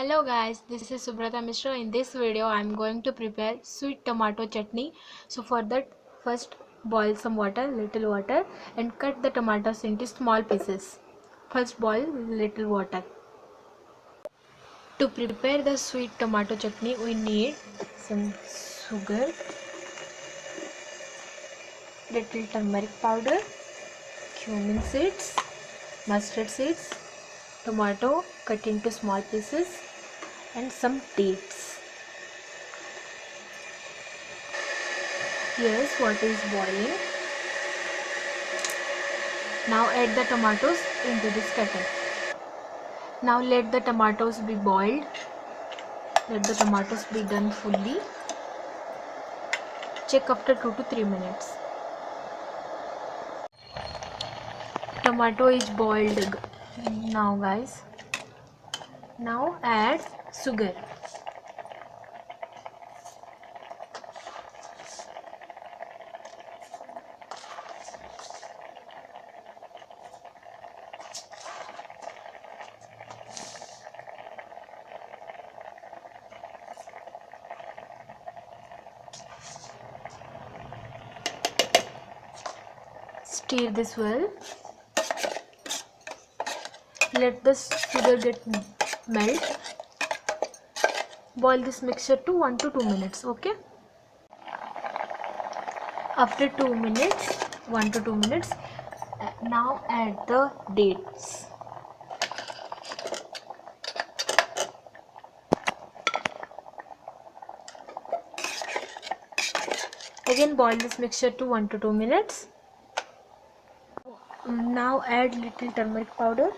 Hello guys, this is Subrata Mishra. In this video I am going to prepare sweet tomato chutney. So for that, first boil some water, little water, and cut the tomatoes into small pieces. First boil little water. To prepare the sweet tomato chutney we need some sugar, little turmeric powder, cumin seeds, mustard seeds, tomato cut into small pieces, and some dates. Here's water is boiling. Now add the tomatoes into this kettle. Now let the tomatoes be boiled. Let the tomatoes be done fully. Check after 2 to 3 minutes. Tomato is boiled now guys. Now add sugar. Stir this well. Let the sugar get melt. Boil this mixture to 1 to 2 minutes. Okay. After 2 minutes, 1 to 2 minutes, now add the dates. Again boil this mixture to 1 to 2 minutes. Now add little turmeric powder.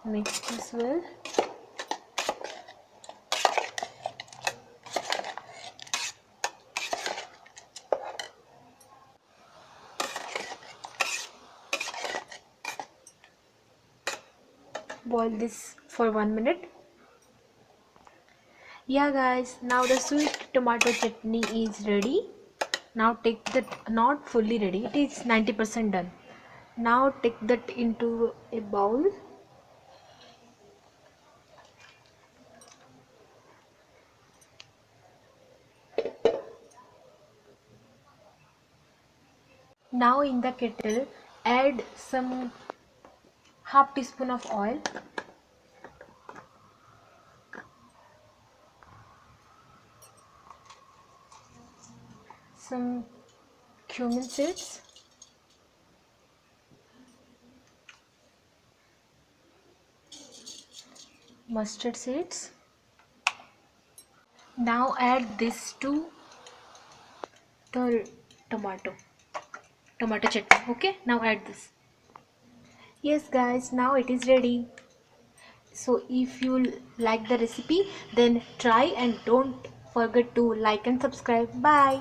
Mix this well. Boil this for 1 minute. Yeah guys, now the sweet tomato chutney is ready. Now take that, not fully ready, it is 90% done. Now take that into a bowl. Now in the kettle add some half teaspoon of oil. Some cumin seeds, mustard seeds. Now add this to the tomato chutney. Okay, now add this. Yes guys, now it is ready. So if you like the recipe, then try and don't forget to like and subscribe. Bye.